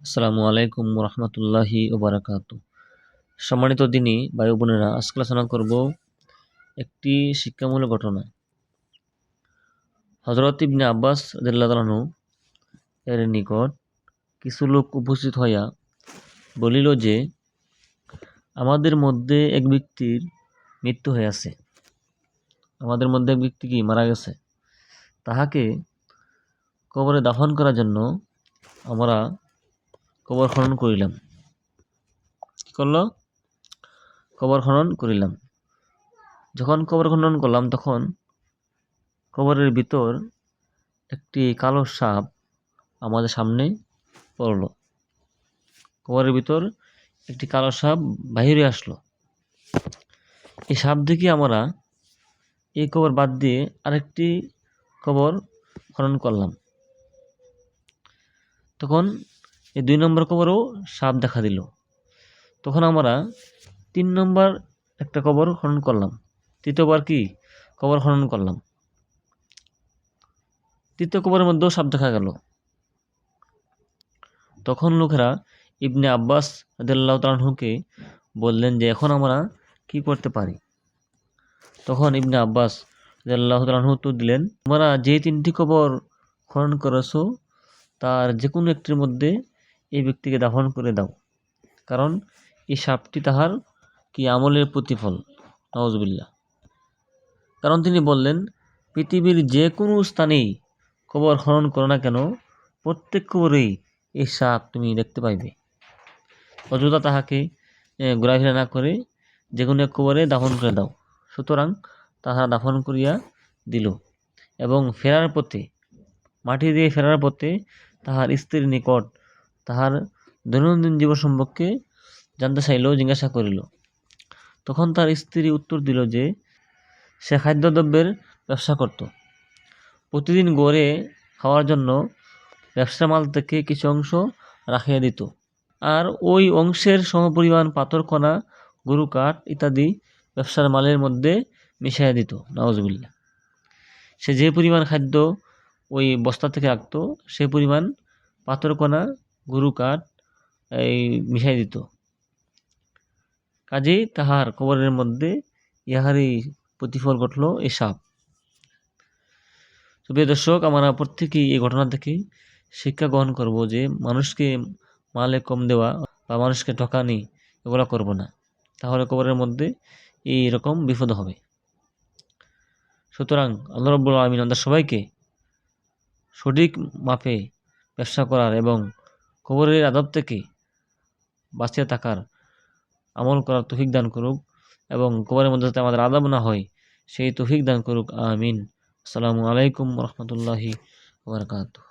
আসসালামু আলাইকুম রহমতুল্লাহি ওবারাকাতু। সম্মানিত দিনী ভাই বোনেরা, আজকে আলোচনা করব একটি শিক্ষামূলক ঘটনা। হযরত ইবনে আব্বাস রাদিয়াল্লাহু আনহু এর নিকট কিছু লোক উপস্থিত হইয়া বলিল যে, আমাদের মধ্যে এক ব্যক্তির মৃত্যু হইয়াছে। আমাদের মধ্যে এক ব্যক্তি কি মারা গেছে, তাহাকে কবরে দাফন করার জন্য আমরা কবর খনন করিলাম। কি করলো? কবর খনন করিলাম। যখন কবর খনন করলাম, তখন কবরের ভিতর একটি কালো সাপ আমাদের সামনে পড়ল। কবরের ভিতর একটি কালো সাপ বাহিরে আসলো। এই সাপ দেখে আমরা এই কবর বাদ দিয়ে আরেকটি কবর খনন করলাম। তখন এই 2 নম্বর কবরও সাপ দেখা দিল। তখন আমরা 3 নম্বর একটা কবর খনন করলাম। তৃতীয়বার কি কবর খনন করলাম। তৃতীয় কবরের মধ্যেও সাপ দেখা গেল। তখন লোকেরা ইবনে আব্বাস রাদিয়াল্লাহু তাআলা আনহুকে বললেন যে, এখন আমরা কি করতে পারি? তখন ইবনে আব্বাস রাদিয়াল্লাহু তাআলা আনহু উত্তর দিলেন, তোমরা যে 3টি কবর খনন করেছো তার যে কোনো একটির মধ্যে এই ব্যক্তিকে দাফন করে দাও, কারণ এই সাপটি তাহার কি আমলের প্রতিফল। নাউজুবিল্লাহ। কারণ তিনি বললেন, পৃথিবীর যে কোনো স্থানেই কবর খনন করো না কেন, প্রত্যেক কবরেই এই সাপ তুমি দেখতে পাইবে। অযথা তাহাকে ঘোরাফেরা না করে যে কোনো এক কবরে দাফন করে দাও। সুতরাং তাহারা দাফন করিয়া দিল এবং ফেরার পথে, মাটি দিয়ে ফেরার পথে তাহার স্ত্রীর নিকট তাহার দৈনন্দিন জীবন সম্পর্কে জানতে চাইল, জিজ্ঞাসা করিল। তখন তার স্ত্রী উত্তর দিল যে, সে খাদ্যদ্রব্যের ব্যবসা করত। প্রতিদিন গড়ে খাওয়ার জন্য ব্যবসার মাল থেকে কিছু অংশ রাখিয়া দিত, আর ওই অংশের সমপরিমাণ পাথরকণা, গরু কাঠ ইত্যাদি ব্যবসার মালের মধ্যে মিশাইয়া দিত। নাউজুবিল্লাহ। সে যে পরিমাণ খাদ্য ওই বস্তা থেকে রাখত, সে পরিমাণ পাথরকণা, গরু কাঠ মিশাই দিত। কাজেই তাহার কবরের মধ্যে ইহারই প্রতিফল ঘটল, এই সাপ। তো প্রিয় দর্শক, আমরা প্রত্যেকেই এই ঘটনা থেকে শিক্ষা গ্রহণ করব যে, মানুষকে মালে কম দেওয়া বা মানুষকে ঠকানি এগুলো করব না, তাহলে কবরের মধ্যে এইরকম বিপদ হবে। সুতরাং আল্লাহ রাব্বুল আলামিন আমাদের সবাইকে সঠিক মাপে ব্যবসা করার এবং কবরের আযাব থেকে বাঁচিয়ে থাকার, আমল করার তৌফিক দান করুক, এবং কবরের মধ্যে যাতে আমাদের আযাব না হয় সেই তৌফিক দান করুক। আমিন। আসসালামু আলাইকুম রহমতুল্লাহি ওয়া বারাকাতুহু।